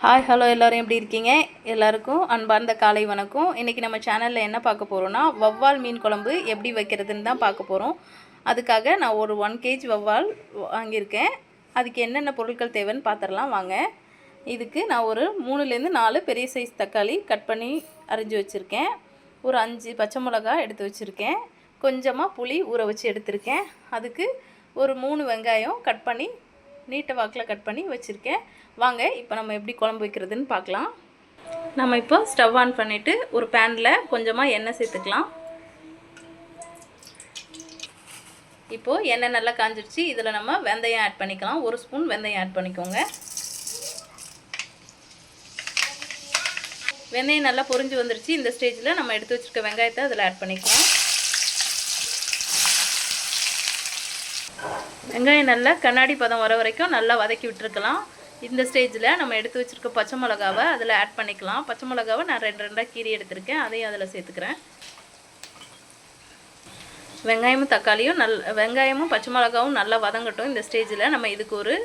Hi hello எல்லோரும் எப்படி இருக்கீங்க? எல்லாருக்கும் அன்பார்ந்த காலை வணக்கம். இன்றைக்கி நம்ம சேனலில் என்ன பார்க்க போகிறோன்னா, வவ்வால் மீன் குழம்பு எப்படி வைக்கிறதுன்னு தான் பார்க்க போகிறோம். அதுக்காக நான் ஒரு 1 kg வவ்வால் வாங்கியிருக்கேன். அதுக்கு என்னென்ன பொருட்கள் தேவைன்னு பார்த்துடலாம் வாங்க. இதுக்கு நான் ஒரு 3லேருந்து 4 பெரிய சைஸ் தக்காளி கட் பண்ணி அரிஞ்சு வச்சுருக்கேன். ஒரு 5 பச்சை மிளகா எடுத்து வச்சுருக்கேன். கொஞ்சமாக புளி ஊற வச்சு எடுத்திருக்கேன். அதுக்கு ஒரு 3 வெங்காயம் கட் பண்ணி நீட்டை வாக்கில் கட் பண்ணி வச்சுருக்கேன். வாங்க இப்போ நம்ம எப்படி குழம்பு வைக்கிறதுன்னு பார்க்கலாம். நம்ம இப்போ ஸ்டவ் ஆன் பண்ணிவிட்டு ஒரு பேனில் கொஞ்சமாக எண்ணெய் சேர்த்துக்கலாம். இப்போது எண்ணெய் நல்லா காஞ்சிடுச்சு. இதில் நம்ம வெந்தயம் ஆட் பண்ணிக்கலாம். 1 ஸ்பூன் வெந்தயம் ஆட் பண்ணிக்கோங்க. வெந்தயம் நல்லா பொரிஞ்சு வந்துருச்சு. இந்த ஸ்டேஜில் நம்ம எடுத்து வச்சுருக்க வெங்காயத்தை அதில் ஆட் பண்ணிக்கலாம். வெங்காயம் நல்லா கண்ணாடி பதம் வர வரைக்கும் நல்லா வதக்கி விட்டுருக்கலாம். இந்த ஸ்டேஜில் நம்ம எடுத்து வச்சுருக்க பச்சை மிளகாவை அதில் ஆட் பண்ணிக்கலாம். பச்சை மிளகாவை நான் 2 கீரி எடுத்திருக்கேன். அதையும் அதில் சேர்த்துக்கிறேன். வெங்காயமும் தக்காளியும் வெங்காயமும் பச்சை மிளகாவும் நல்லா வதங்கட்டும். இந்த ஸ்டேஜில் நம்ம இதுக்கு ஒரு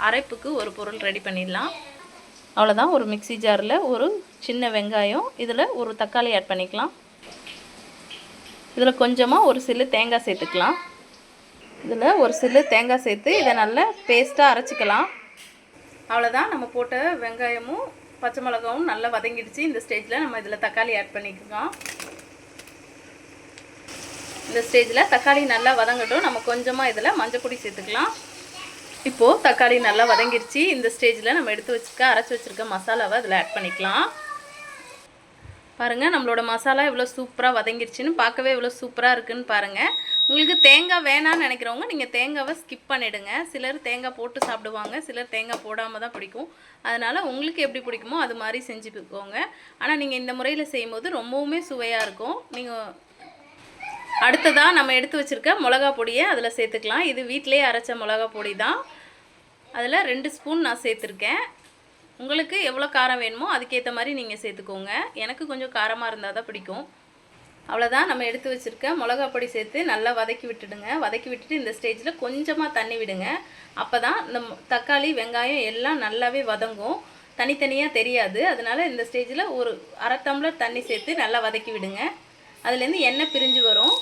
அரைப்புக்கு ஒரு பொருள் ரெடி பண்ணிடலாம். அவ்வளோதான். ஒரு மிக்ஸி ஜாரில் ஒரு சின்ன வெங்காயம், இதில் ஒரு தக்காளி ஆட் பண்ணிக்கலாம். இதில் கொஞ்சமாக ஒரு சில்லு தேங்காய் சேர்த்துக்கலாம். இதில் ஒரு சில்லு தேங்காய் சேர்த்து இதை நல்லா பேஸ்ட்டாக அரைச்சிக்கலாம். அவ்வளோதான். நம்ம போட்ட வெங்காயமும் பச்சை மிளகாவும் நல்லா வதங்கிடுச்சு. இந்த ஸ்டேஜில் நம்ம இதில் தக்காளி ஆட் பண்ணிக்கலாம். இந்த ஸ்டேஜில் தக்காளி நல்லா வதங்கட்டும். நம்ம கொஞ்சமாக இதில் மஞ்சள் பொடி சேர்த்துக்கலாம். இப்போது தக்காளி நல்லா வதங்கிடுச்சு. இந்த ஸ்டேஜில் நம்ம எடுத்து வச்சுருக்க அரைச்சி வச்சுருக்க மசாலாவை அதில் ஆட் பண்ணிக்கலாம். பாருங்கள், நம்மளோட மசாலா எவ்வளோ சூப்பராக வதங்கிடுச்சின்னு, பார்க்கவே எவ்வளோ சூப்பராக இருக்குதுன்னு பாருங்கள். உங்களுக்கு தேங்காய் வேணான்னு நினைக்கிறவங்க நீங்கள் தேங்காவை ஸ்கிப் பண்ணிவிடுங்க. சிலர் தேங்காய் போட்டு சாப்பிடுவாங்க, சிலர் தேங்காய் போடாமல் தான் பிடிக்கும். அதனால் உங்களுக்கு எப்படி பிடிக்குமோ அது மாதிரி செஞ்சுக்கோங்க. ஆனால் நீங்கள் இந்த முறையில் செய்யும்போது ரொம்பவுமே சுவையாக இருக்கும். நீங்கள் அடுத்ததாக நம்ம எடுத்து வச்சுருக்க மிளகா பொடியை அதில் சேர்த்துக்கலாம். இது வீட்டிலேயே அரைச்ச மிளகா பொடி தான். அதில் 2 ஸ்பூன் நான் சேர்த்துருக்கேன். உங்களுக்கு எவ்வளோ காரம் வேணுமோ அதுக்கேற்ற மாதிரி நீங்கள் சேர்த்துக்கோங்க. எனக்கு கொஞ்சம் காரமாக இருந்தால் தான் பிடிக்கும். அவ்வளோதான். நம்ம எடுத்து வச்சுருக்க மிளகா பொடி சேர்த்து நல்லா வதக்கி விட்டுடுங்க. வதக்கி விட்டுட்டு இந்த ஸ்டேஜில் கொஞ்சமாக தண்ணி விடுங்க. அப்போ தான் இந்த தக்காளி வெங்காயம் எல்லாம் நல்லாவே வதங்கும், தனித்தனியாக தெரியாது. அதனால் இந்த ஸ்டேஜில் ஒரு அரை டம்ளர் தண்ணி சேர்த்து நல்லா வதக்கி விடுங்க. அதுலேருந்து எண்ணெய் பிரிஞ்சு வரும்.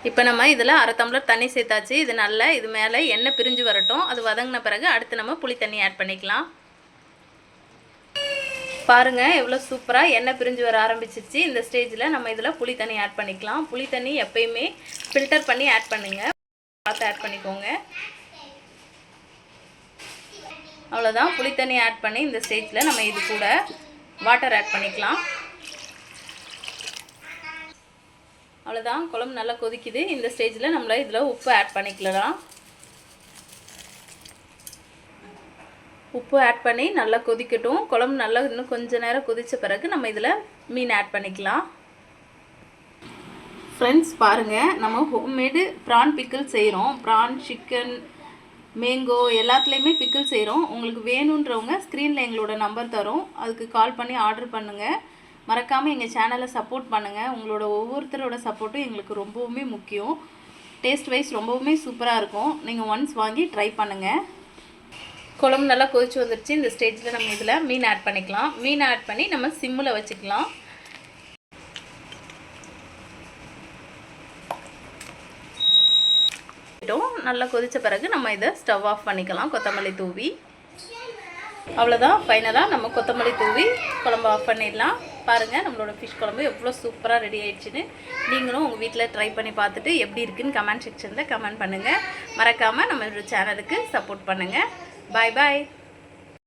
இப்போ நம்ம இதில் அரை டம்ளர் தண்ணி சேர்த்தாச்சு. இது நல்லா இது மேலே எண்ணெய் பிரிஞ்சு வரட்டும். அது வதங்கின பிறகு அடுத்து நம்ம புளி தண்ணி ஆட் பண்ணிக்கலாம். பாருங்கள், எவ்வளோ சூப்பராக எண்ணெய் பிரிஞ்சு வர ஆரம்பிச்சிருச்சு. இந்த ஸ்டேஜில் நம்ம இதில் புளி தண்ணி ஆட் பண்ணிக்கலாம். புளி தண்ணி எப்பயுமே ஃபில்டர் பண்ணி ஆட் பண்ணுங்கள். பார்த்து ஆட் பண்ணிக்கோங்க. அவ்வளோதான். புளி தண்ணி ஆட் பண்ணி இந்த ஸ்டேஜில் நம்ம இது கூட வாட்டர் ஆட் பண்ணிக்கலாம். அவ்வளோதான். குழம்பு நல்லா கொதிக்குது. இந்த ஸ்டேஜில் நம்மள இதில் உப்பு ஆட் பண்ணிக்கலாம். உப்பு ஆட் பண்ணி நல்லா கொதிக்கட்டும். குழம்பு நல்லா இன்னும் கொஞ்சம் நேரம் கொதித்த பிறகு நம்ம இதில் மீன் ஆட் பண்ணிக்கலாம். ஃப்ரெண்ட்ஸ் பாருங்கள், நம்ம ஹோம்மேடு ப்ரான் பிக்கிள் செய்கிறோம். ப்ரான், சிக்கன், மேங்கோ எல்லாத்துலேயுமே பிக்கிள் செய்கிறோம். உங்களுக்கு வேணுன்றவங்க ஸ்க்ரீனில் எங்களோட நம்பர் தரோம். அதுக்கு கால் பண்ணி ஆர்டர் பண்ணுங்கள். மறக்காமல் எங்கள் சேனலை சப்போர்ட் பண்ணுங்கள். உங்களோட ஒவ்வொருத்தரோட சப்போர்ட்டும் எங்களுக்கு ரொம்பவுமே முக்கியம். டேஸ்ட் வைஸ் ரொம்பவுமே சூப்பராக இருக்கும். நீங்கள் ஒன்ஸ் வாங்கி ட்ரை பண்ணுங்கள். குழம்பு நல்லா கொதிச்சு வந்துடுச்சு. இந்த ஸ்டேஜில் நம்ம இதில் மீன் ஆட் பண்ணிக்கலாம். மீன் ஆட் பண்ணி நம்ம சிம்மில் வச்சுக்கலாம். நல்லா கொதித்த பிறகு நம்ம இதை ஸ்டவ் ஆஃப் பண்ணிக்கலாம். கொத்தமல்லி தூவி. அவ்வளோதான். ஃபைனலாக நம்ம கொத்தமல்லி தூவி குழம்பு ஆஃப் பண்ணிடலாம். பாருங்கள், நம்மளோட ஃபிஷ் குழம்பு எவ்வளோ சூப்பராக ரெடி ஆகிடுச்சின்னு. நீங்களும் உங்கள் வீட்டில் ட்ரை பண்ணி பார்த்துட்டு எப்படி இருக்குன்னு கமெண்ட் செக்ஷனில் கமெண்ட் பண்ணுங்கள். மறக்காமல் நம்மளோட சேனலுக்கு சப்போர்ட் பண்ணுங்கள். பாய் பாய்.